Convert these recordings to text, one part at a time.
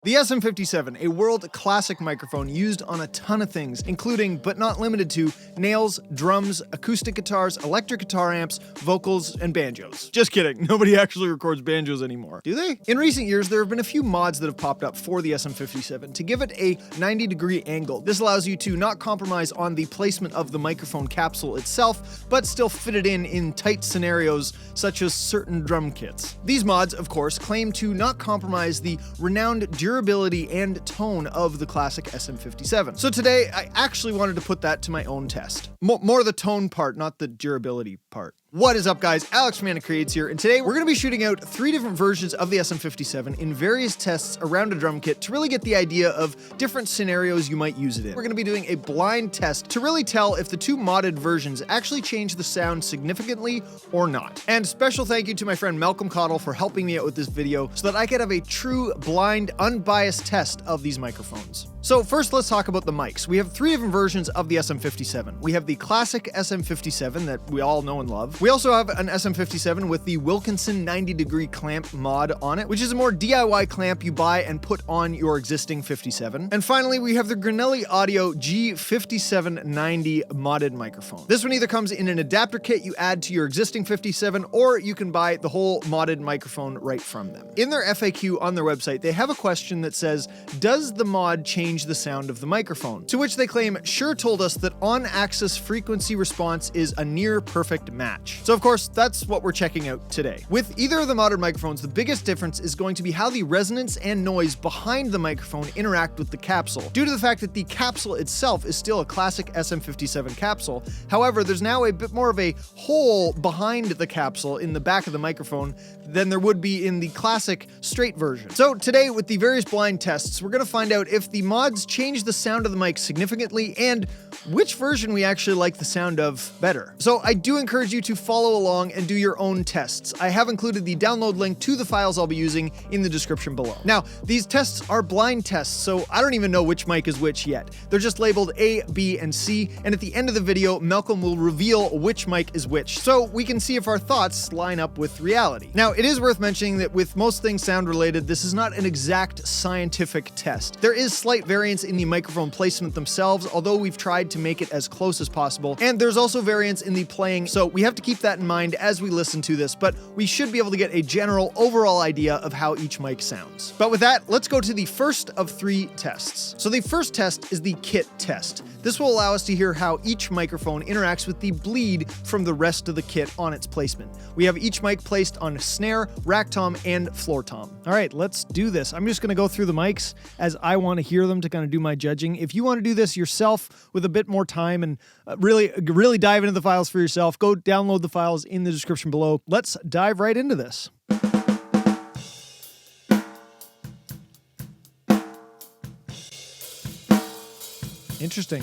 The SM57, a world classic microphone used on a ton of things, including, but not limited to, nails, drums, acoustic guitars, electric guitar amps, vocals, and banjos. Just kidding, nobody actually records banjos anymore. Do they? In recent years, there have been a few mods that have popped up for the SM57 to give it a 90-degree angle. This allows you to not compromise on the placement of the microphone capsule itself, but still fit it in tight scenarios such as certain drum kits. These mods, of course, claim to not compromise the renowned durability and tone of the classic SM57. So today, I actually wanted to put that to my own test. More the tone part, not the durability part. What is up, guys? Alex from ANAK Creates here, and today we're going to be shooting out 3 different versions of the SM57 in various tests around a drum kit to really get the idea of different scenarios you might use it in. We're going to be doing a blind test to really tell if the 2 modded versions actually change the sound significantly or not. And special thank you to my friend Malcolm Cottle for helping me out with this video so that I could have a true, blind, unbiased test of these microphones. So first, let's talk about the mics. We have 3 different versions of the SM57. We have the classic SM57 that we all know and love. We also have an SM57 with the Wilkinson 90-degree clamp mod on it, which is a more DIY clamp you buy and put on your existing 57. And finally, we have the Granelli Audio G5790 modded microphone. This one either comes in an adapter kit you add to your existing 57, or you can buy the whole modded microphone right from them. In their FAQ on their website, they have a question that says, does the mod change the sound of the microphone? To which they claim, Shure told us that on-axis frequency response is a near perfect match. So of course, that's what we're checking out today. With either of the modded microphones, the biggest difference is going to be how the resonance and noise behind the microphone interact with the capsule. Due to the fact that the capsule itself is still a classic SM57 capsule, however, there's now a bit more of a hole behind the capsule in the back of the microphone than there would be in the classic straight version. So today, with the various blind tests, we're going to find out if the mods change the sound of the mic significantly and which version we actually like the sound of better. So I do encourage you to follow along and do your own tests. I have included the download link to the files I'll be using in the description below. Now, these tests are blind tests, so I don't even know which mic is which yet. They're just labeled A, B, and C, and at the end of the video, Malcolm will reveal which mic is which, so we can see if our thoughts line up with reality. Now, it is worth mentioning that with most things sound related, this is not an exact scientific test. There is slight variance in the microphone placement themselves, although we've tried to make it as close as possible, and there's also variance in the playing, so we have to keep that in mind as we listen to this, but we should be able to get a general overall idea of how each mic sounds. But with that, let's go to the first of 3 tests. So the first test is the kit test. This will allow us to hear how each microphone interacts with the bleed from the rest of the kit on its placement. We have each mic placed on snare, rack tom, and floor tom. All right, let's do this. I'm just going to go through the mics as I want to hear them to kind of do my judging. If you want to do this yourself with a bit more time and really dive into the files for yourself, go download the files in the description below. Let's dive right into this. Interesting.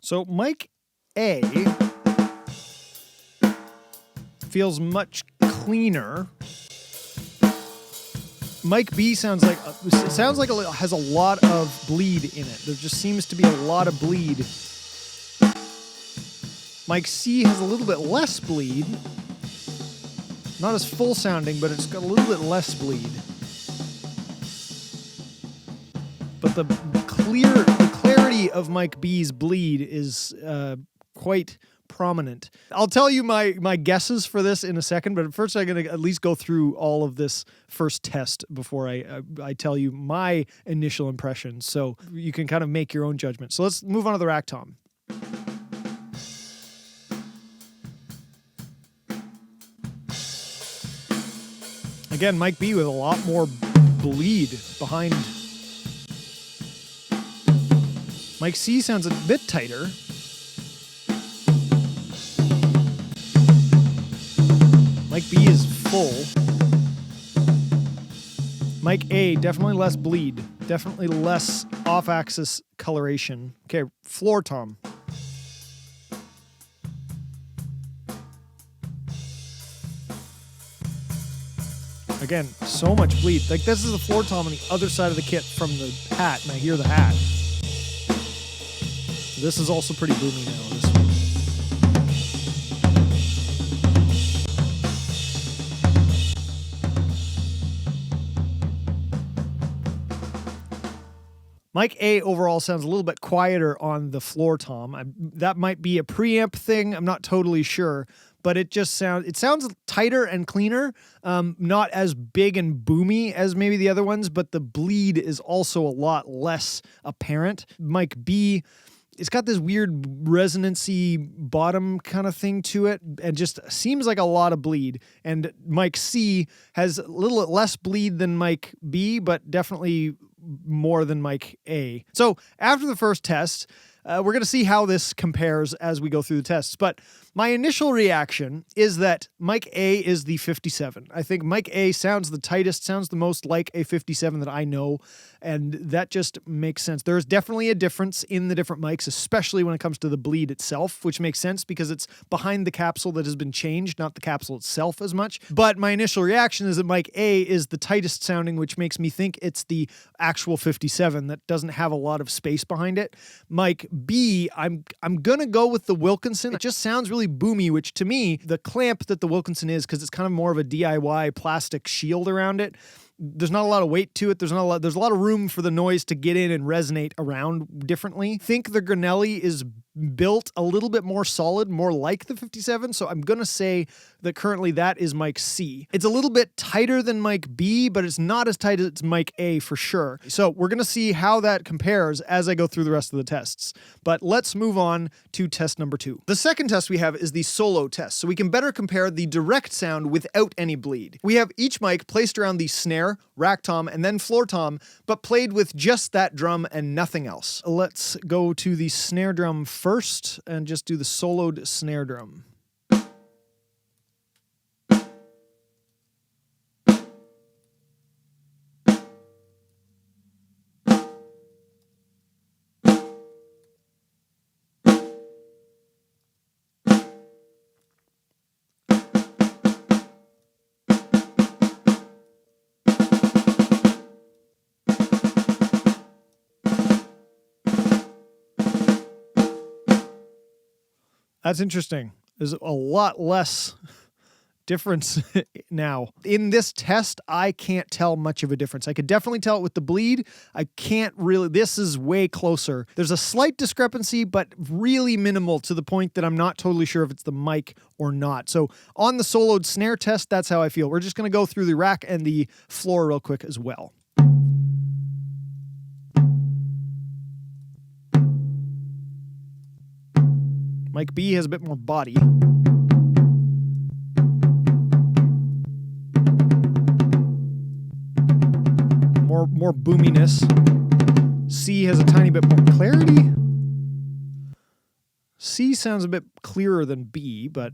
So mic A feels much cleaner. Mic B sounds like it has a lot of bleed in it. There just seems to be a lot of bleed. Mic C has a little bit less bleed. Not as full sounding, but it's got a little bit less bleed. But the clarity of mic B's bleed is quite prominent. I'll tell you my guesses for this in a second, but first I'm going to at least go through all of this first test before I tell you my initial impressions, so you can kind of make your own judgment. So let's move on to the rack tom. Again, mic B with a lot more bleed behind. Mic C sounds a bit tighter. Mic B is full. Mic A, definitely less bleed. Definitely less off-axis coloration. Okay, floor tom. Again, so much bleed. Like, this is the floor tom on the other side of the kit from the hat, and I hear the hat. This is also pretty boomy now, this one. Mic A overall sounds a little bit quieter on the floor tom. That might be a preamp thing, I'm not totally sure, but it sounds tighter and cleaner, not as big and boomy as maybe the other ones, but the bleed is also a lot less apparent. Mic B, it's got this weird resonancy bottom kind of thing to it, and just seems like a lot of bleed. And mic C has a little less bleed than mic B, but definitely more than mic A. So after the first test, we're going to see how this compares as we go through the tests. But my initial reaction is that mic A is the 57. I think mic A sounds the tightest, sounds the most like a 57 that I know, and that just makes sense. There's definitely a difference in the different mics, especially when it comes to the bleed itself, which makes sense because it's behind the capsule that has been changed, not the capsule itself as much. But my initial reaction is that mic A is the tightest sounding, which makes me think it's the actual 57 that doesn't have a lot of space behind it. Mic B, I'm gonna go with the Wilkinson. It just sounds really boomy, which to me, the clamp that the Wilkinson is, because it's kind of more of a DIY plastic shield around it, there's not a lot of weight to it. There's a lot of room for the noise to get in and resonate around differently. I think the Granelli is built a little bit more solid, more like the 57, so I'm gonna say that currently that is mic C. It's a little bit tighter than mic B, but it's not as tight as mic A for sure. So we're gonna see how that compares as I go through the rest of the tests. But let's move on to test number 2. The second test we have is the solo test, so we can better compare the direct sound without any bleed. We have each mic placed around the snare, rack tom, and then floor tom, but played with just that drum and nothing else. Let's go to the snare drum first and just do the soloed snare drum. That's interesting. There's a lot less difference now. In this test, I can't tell much of a difference. I could definitely tell it with the bleed. I can't really, this is way closer. There's a slight discrepancy, but really minimal to the point that I'm not totally sure if it's the mic or not. So on the soloed snare test, that's how I feel. We're just gonna go through the rack and the floor real quick as well. Mic B has a bit more body. More boominess. C has a tiny bit more clarity. C sounds a bit clearer than B, but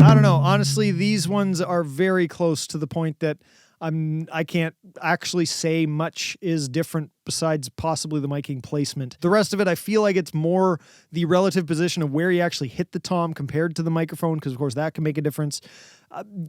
I don't know. Honestly, these ones are very close to the point that I can't actually say much is different besides possibly the miking placement. The rest of it, I feel like it's more the relative position of where you actually hit the tom compared to the microphone, because of course that can make a difference.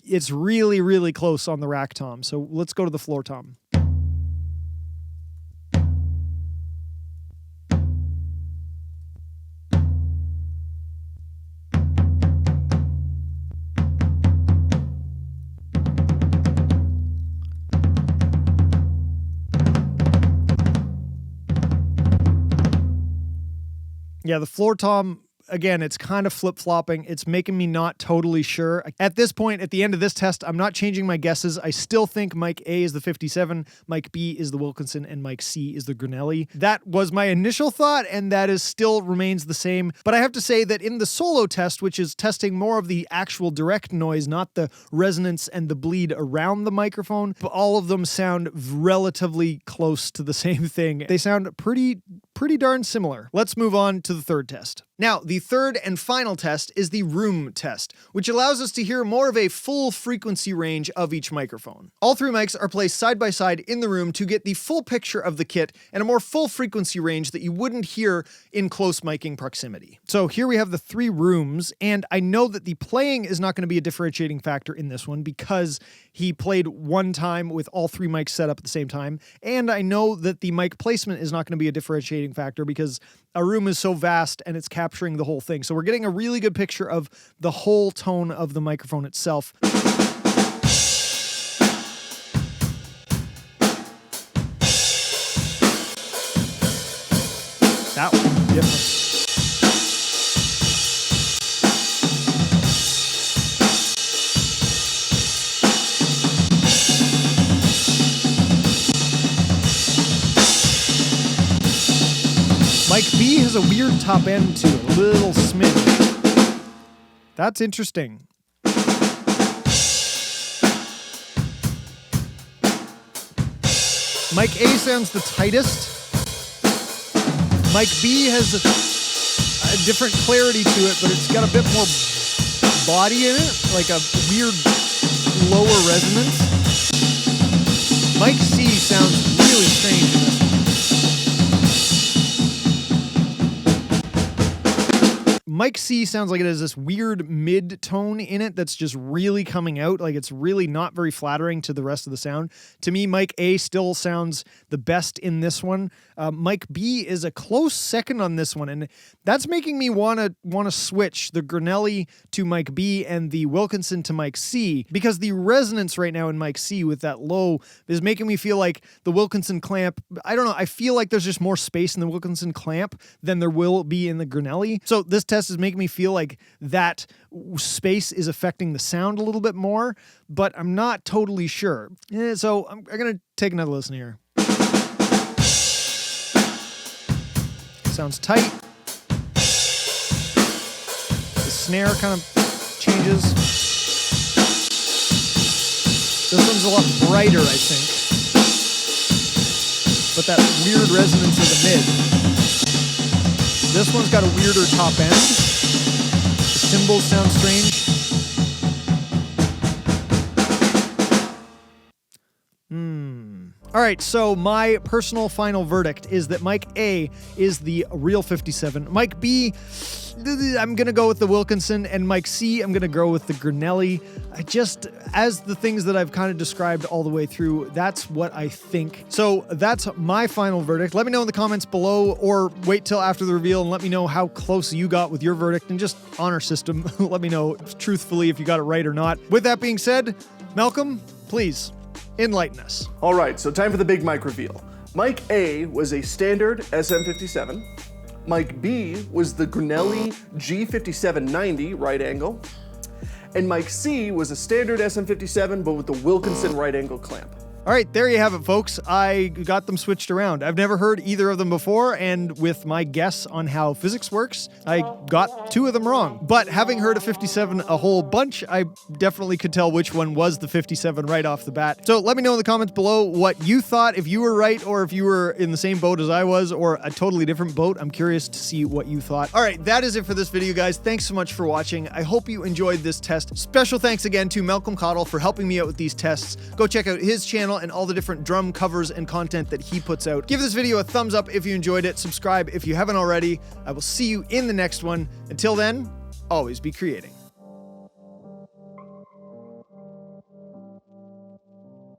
It's really, really close on the rack tom. So let's go to the floor tom. Yeah, the floor tom, again, it's kind of flip-flopping. It's making me not totally sure. At this point, at the end of this test, I'm not changing my guesses. I still think mic A is the 57, mic B is the Wilkinson, and mic C is the Granelli. That was my initial thought, and that is still remains the same. But I have to say that in the solo test, which is testing more of the actual direct noise, not the resonance and the bleed around the microphone, all of them sound relatively close to the same thing. They sound pretty pretty darn similar. Let's move on to the third test. Now, the third and final test is the room test, which allows us to hear more of a full frequency range of each microphone. All three mics are placed side by side in the room to get the full picture of the kit and a more full frequency range that you wouldn't hear in close miking proximity. So here we have the three rooms, and I know that the playing is not going to be a differentiating factor in this one because he played one time with all three mics set up at the same time, and I know that the mic placement is not going to be a differentiating factor because a room is so vast and it's capturing the whole thing. So we're getting a really good picture of the whole tone of the microphone itself. That was different. Mic B has a weird top end to it, a little smidge. That's interesting. Mic A sounds the tightest. Mic B has a different clarity to it, but it's got a bit more body in it, like a weird lower resonance. Mic C sounds really strange in this one. Mic C sounds like it has this weird mid-tone in it that's just really coming out, like it's really not very flattering to the rest of the sound. To me, Mic A still sounds the best in this one. Mic B is a close second on this one, and that's making me want to switch the Granelli to Mic B and the Wilkinson to Mic C, because the resonance right now in Mic C with that low is making me feel like the Wilkinson clamp, I don't know, I feel like there's just more space in the Wilkinson clamp than there will be in the Granelli. So this test is making me feel like that space is affecting the sound a little bit more, but I'm not totally sure. So I'm going to take another listen here. Sounds tight. The snare kind of changes. This one's a lot brighter, I think. But that weird resonance of the mid. This one's got a weirder top end. The cymbals sound strange. All right, so my personal final verdict is that Mic A is the real 57. Mic B, I'm going to go with the Wilkinson, and Mic C, I'm going to go with the Granelli. As the things that I've kind of described all the way through, that's what I think. So that's my final verdict. Let me know in the comments below, or wait till after the reveal and let me know how close you got with your verdict, and just honor system. Let me know truthfully if you got it right or not. With that being said, Malcolm, please enlighten us. All right, so time for the big mic reveal. Mic A was a standard SM57. Mic B was the Granelli G5790 right angle. And Mic C was a standard SM57, but with the Wilkinson right angle clamp. All right, there you have it, folks. I got them switched around. I've never heard either of them before, and with my guess on how physics works, I got two of them wrong. But having heard a 57 a whole bunch, I definitely could tell which one was the 57 right off the bat. So let me know in the comments below what you thought, if you were right, or if you were in the same boat as I was, or a totally different boat. I'm curious to see what you thought. All right, that is it for this video, guys. Thanks so much for watching. I hope you enjoyed this test. Special thanks again to Malcolm Cottle for helping me out with these tests. Go check out his channel and all the different drum covers and content that he puts out. Give this video a thumbs up if you enjoyed it. Subscribe if you haven't already. I will see you in the next one. Until then, always be creating.